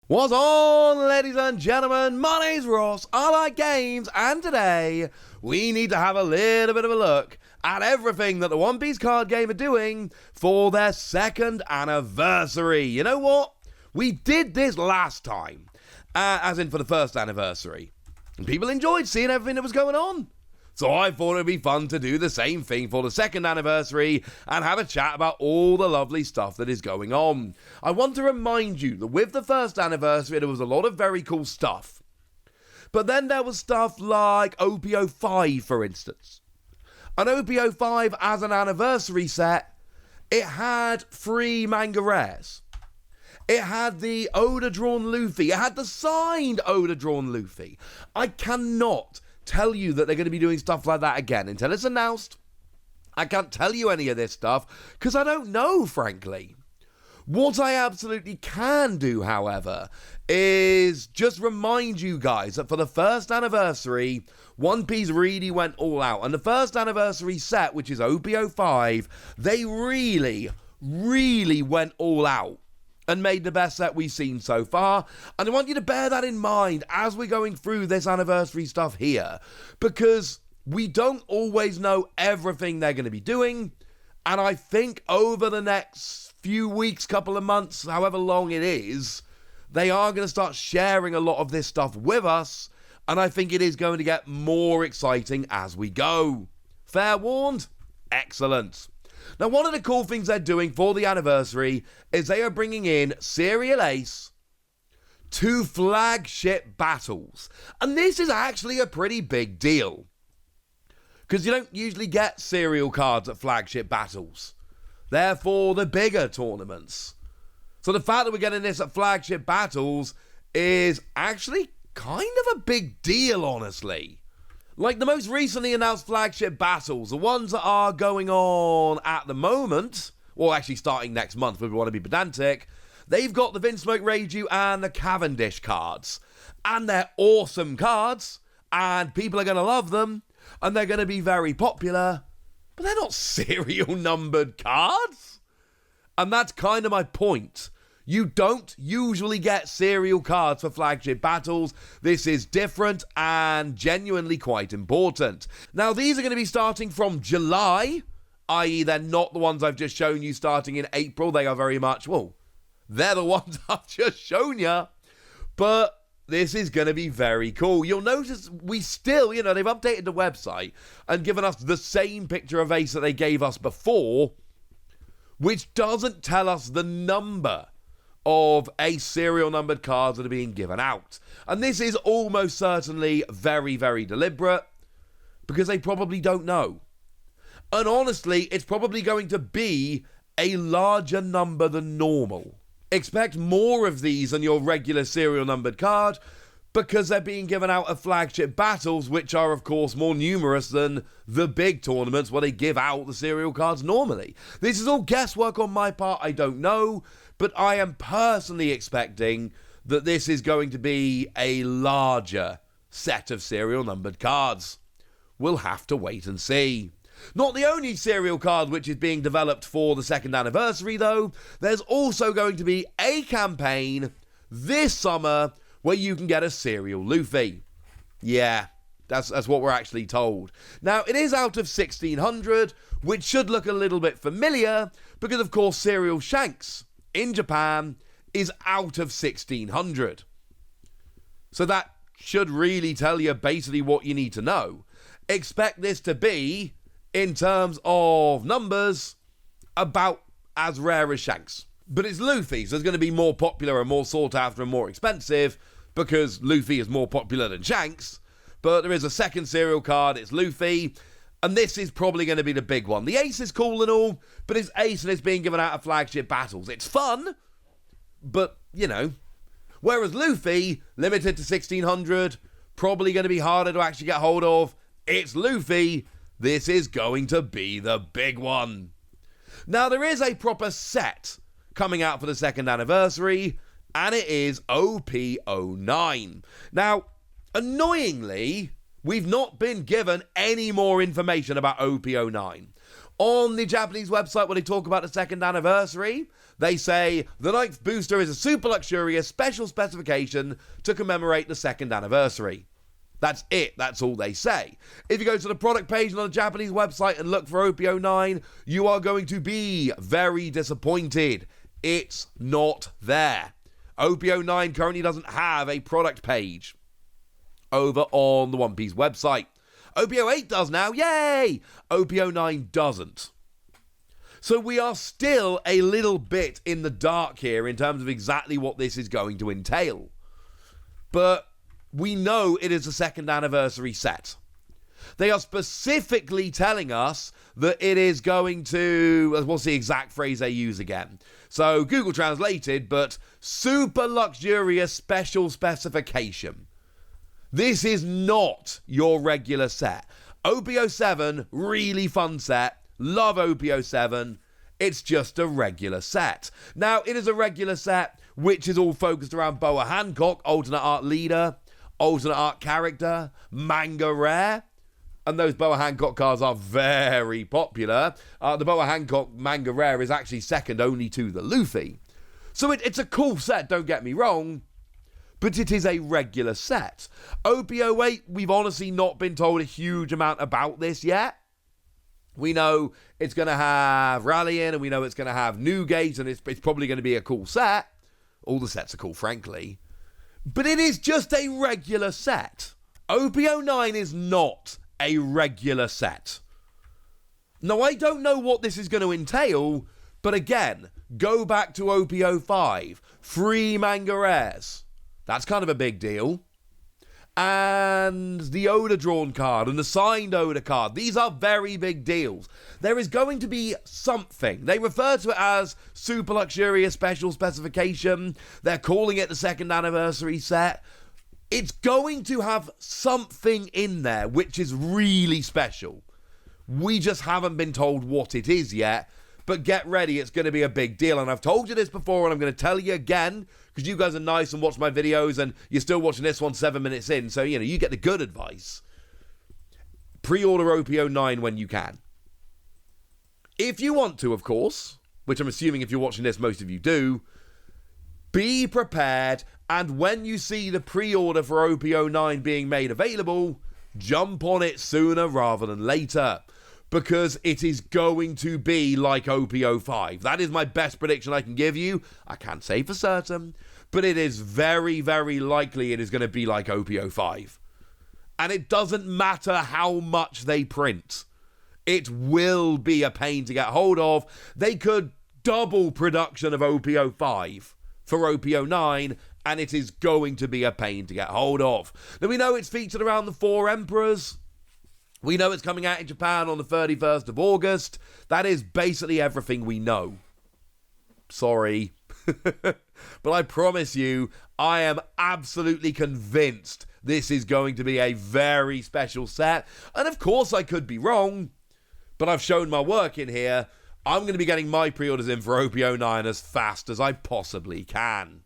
What's on, ladies and gentlemen? My name's Ross, I like games, and today we need to have a little bit of a look at everything that the One Piece card game are doing for their second anniversary. You know what? We did this last time, as in for the first anniversary, and people enjoyed seeing everything that was going on. So I thought it would be fun to do the same thing for the second anniversary and have a chat about all the lovely stuff that is going on. I want to remind you that with the first anniversary, there was a lot of very cool stuff. But then there was stuff like OP05, for instance. An OP05 as an anniversary set, it had 3 manga rares. It had the Oda-drawn Luffy. It had the signed Oda-drawn Luffy. I cannot tell you that they're going to be doing stuff like that again until it's announced. I can't tell you any of this stuff because I don't know, frankly. What I absolutely can do, however, is just remind you guys that for the first anniversary, One Piece really went all out. And the first anniversary set, which is OP05, they really went all out and made the best set we've seen so far. And I want you to bear that in mind as we're going through this anniversary stuff here, because we don't always know everything they're going to be doing. And I think over the next few weeks, couple of months, however long it is, they are going to start sharing a lot of this stuff with us. And I think it is going to get more exciting as we go. Fair warned? Excellent. Now, one of the cool things they're doing for the anniversary is they are bringing in Serial Ace to flagship battles. And this is actually a pretty big deal, because you don't usually get serial cards at flagship battles. They're for the bigger tournaments. So the fact that we're getting this at flagship battles is actually kind of a big deal, honestly. Like the most recently announced flagship battles, the ones that are going on at the moment, or actually starting next month if we want to be pedantic, they've got the Vinsmoke Reiju and the Cavendish cards. And they're awesome cards, and people are going to love them, and they're going to be very popular, but they're not serial numbered cards. And that's kind of my point. You don't usually get serial cards for flagship battles. This is different and genuinely quite important. Now, these are going to be starting from July, i.e. they're not the ones I've just shown you starting in April. They are very much, well, they're the ones I've just shown you. But this is going to be very cool. You'll notice we still, they've updated the website and given us the same picture of Ace that they gave us before, which doesn't tell us the number of Ace serial numbered cards that are being given out. And this is almost certainly very, very deliberate, because they probably don't know. And honestly, it's probably going to be a larger number than normal. Expect more of these than your regular serial numbered card, because they're being given out at flagship battles, which are of course more numerous than the big tournaments where they give out the serial cards normally. This is all guesswork on my part, I don't know, but I am personally expecting that this is going to be a larger set of serial numbered cards. We'll have to wait and see. Not the only serial card which is being developed for the second anniversary though, there's also going to be a campaign this summer where you can get a serial Luffy. Yeah, that's what we're actually told. Now, it is out of 1600, which should look a little bit familiar, because of course serial Shanks in Japan is out of 1600. So that should really tell you basically what you need to know. Expect this to be, in terms of numbers, about as rare as Shanks. But it's Luffy, so it's going to be more popular and more sought after and more expensive, because Luffy is more popular than Shanks. But there is a second serial card, it's Luffy, and this is probably going to be the big one. The Ace is cool and all, but it's Ace and it's being given out of flagship battles. It's fun, but, Whereas Luffy, limited to 1600, probably going to be harder to actually get hold of. It's Luffy. This is going to be the big one. Now, there is a proper set coming out for the second anniversary, and it is OP09. Now, annoyingly, we've not been given any more information about OP09. On the Japanese website, when they talk about the second anniversary, they say the 9th booster is a super luxurious special specification to commemorate the second anniversary. That's it. That's all they say. If you go to the product page on the Japanese website and look for OP09, you are going to be very disappointed. It's not there. OP09 currently doesn't have a product page over on the One Piece website. OP08 does now. Yay! OP09 doesn't. So we are still a little bit in the dark here in terms of exactly what this is going to entail. But we know it is a second anniversary set. They are specifically telling us that it is going to, what's the exact phrase they use again? So Google translated, but super luxurious special specification. This is not your regular set. OP07, really fun set. Love OP07. It's just a regular set. Now, it is a regular set which is all focused around Boa Hancock, alternate art leader, alternate art character, manga rare. And those Boa Hancock cards are very popular. The Boa Hancock manga rare is actually second only to the Luffy. So it's a cool set, don't get me wrong. But it is a regular set. OP08, we've honestly not been told a huge amount about this yet. We know it's going to have Rallying, and we know it's going to have Newgate, and it's probably going to be a cool set. All the sets are cool, frankly. But it is just a regular set. OP09 is not a regular set. Now, I don't know what this is going to entail, but again, go back to OP05. 3 manga rares. That's kind of a big deal. And the Oda drawn card and the signed Oda card. These are very big deals. There is going to be something. They refer to it as super luxurious special specification. They're calling it the second anniversary set. It's going to have something in there which is really special. We just haven't been told what it is yet. But get ready, it's going to be a big deal. And I've told you this before, and I'm going to tell you again, because you guys are nice and watch my videos, and you're still watching this one 7 minutes in, so, you get the good advice. Pre-order OP09 when you can. If you want to, of course, which I'm assuming if you're watching this, most of you do, be prepared, and when you see the pre-order for OP09 being made available, jump on it sooner rather than later. Because it is going to be like OP05. That is my best prediction I can give you. I can't say for certain, but it is very, very likely it is going to be like OP05. And it doesn't matter how much they print. It will be a pain to get hold of. They could double production of OP05 for OP09, and it is going to be a pain to get hold of. Now, we know it's featured around the 4 Emperors. We know it's coming out in Japan on the 31st of August. That is basically everything we know. Sorry. But I promise you, I am absolutely convinced this is going to be a very special set. And of course I could be wrong, but I've shown my work in here. I'm going to be getting my pre-orders in for OP09 as fast as I possibly can.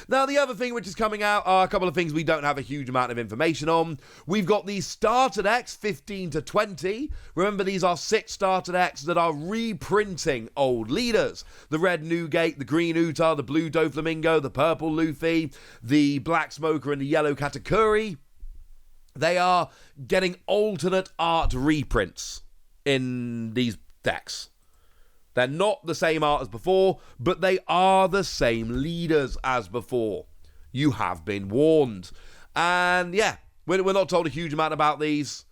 Now, the other thing which is coming out are a couple of things we don't have a huge amount of information on. We've got the starter decks, 15 to 20. Remember, these are 6 starter decks that are reprinting old leaders. The red Newgate, the green Uta, the blue Doflamingo, the purple Luffy, the black Smoker, and the yellow Katakuri. They are getting alternate art reprints in these decks. They're not the same art as before, but they are the same leaders as before. You have been warned. And yeah, we're not told a huge amount about these.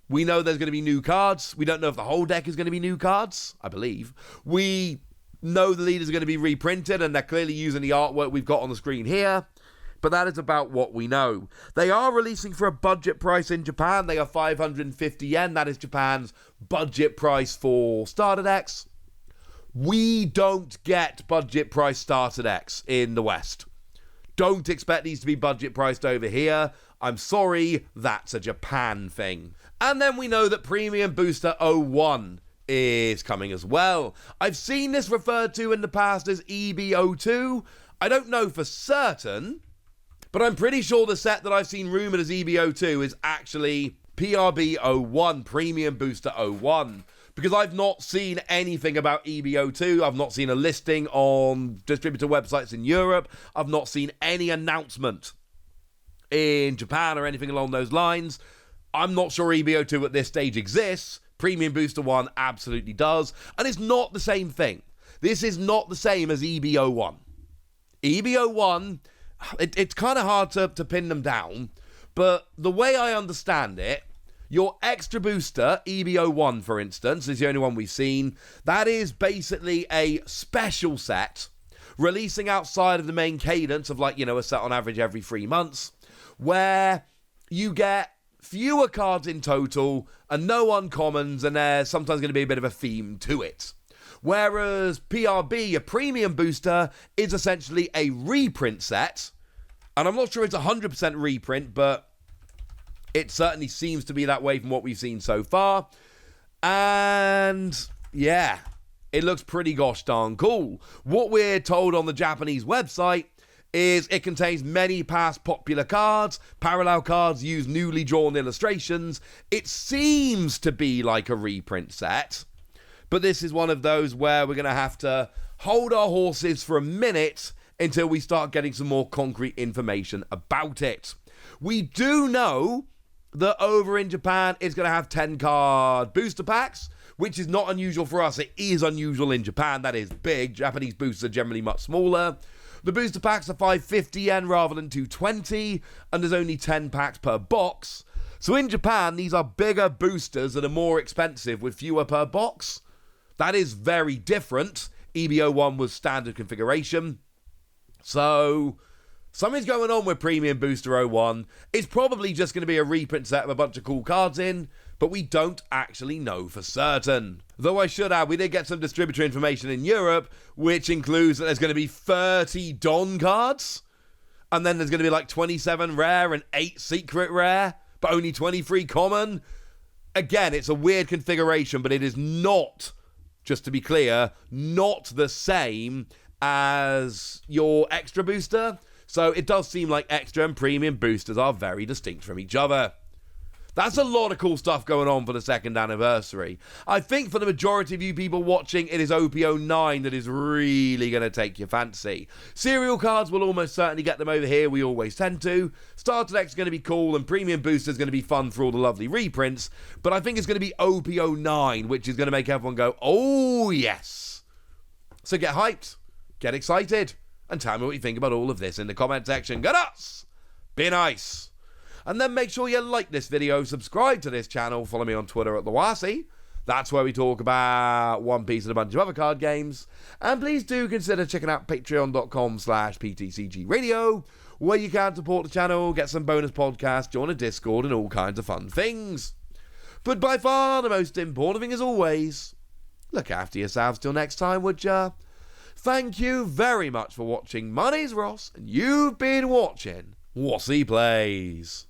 We know there's going to be new cards. We don't know if the whole deck is going to be new cards, I believe. We know the leaders are going to be reprinted, and they're clearly using the artwork we've got on the screen here. But that is about what we know. They are releasing for a budget price in Japan. They are 550 yen. That is Japan's budget price for starter decks. We don't get budget price starter decks in the West. Don't expect these to be budget priced over here. I'm sorry, that's a Japan thing. And then we know that Premium Booster 01 is coming as well. I've seen this referred to in the past as EB02. I don't know for certain, but I'm pretty sure the set that I've seen rumoured as EB02 is actually PRB 01, Premium Booster 01. because I've not seen anything about EBO2. I've not seen a listing on distributor websites in Europe. I've not seen any announcement in Japan or anything along those lines. I'm not sure EBO2 at this stage exists. Premium Booster 1 absolutely does. And it's not the same thing. This is not the same as EBO1. EBO1, it's kind of hard to pin them down, but the way I understand it, your extra booster, EBO1 for instance, is the only one we've seen. That is basically a special set, releasing outside of the main cadence of a set on average every 3 months, where you get fewer cards in total and no uncommons, and there's sometimes going to be a bit of a theme to it. Whereas PRB, a premium booster, is essentially a reprint set, and I'm not sure it's 100% reprint, but it certainly seems to be that way from what we've seen so far. And yeah, it looks pretty gosh darn cool. What we're told on the Japanese website is it contains many past popular cards. Parallel cards use newly drawn illustrations. It seems to be like a reprint set, but this is one of those where we're going to have to hold our horses for a minute until we start getting some more concrete information about it. We do know that over in Japan, it's going to have 10-card booster packs, which is not unusual for us. It is unusual in Japan. That is big. Japanese boosters are generally much smaller. The booster packs are 550 yen rather than 220, and there's only 10 packs per box. So in Japan, these are bigger boosters that are more expensive with fewer per box. That is very different. EBO1 was standard configuration. So something's going on with Premium Booster 01. It's probably just going to be a reprint set of a bunch of cool cards in, but we don't actually know for certain. Though I should add, we did get some distributor information in Europe, which includes that there's going to be 30 Don cards, and then there's going to be like 27 rare and 8 secret rare, but only 23 common. Again, it's a weird configuration, but it is not, just to be clear, not the same as your extra booster. So it does seem like extra and premium boosters are very distinct from each other. That's a lot of cool stuff going on for the second anniversary. I think for the majority of you people watching, it is OP09 that is really going to take your fancy. Serial cards will almost certainly get them over here. We always tend to. Starter deck's going to be cool, and premium boosters going to be fun for all the lovely reprints. But I think it's going to be OP09, which is going to make everyone go, oh yes. So get hyped, get excited, and tell me what you think about all of this in the comment section. Go nuts! Be nice! And then make sure you like this video, subscribe to this channel, follow me on Twitter at Lawasi. That's where we talk about One Piece and a bunch of other card games. And please do consider checking out patreon.com/PTCG Radio, where you can support the channel, get some bonus podcasts, join a Discord, and all kinds of fun things. But by far the most important thing as always, look after yourselves till next time, would ya? Thank you very much for watching. My name's Ross, and you've been watching Wassy Plays.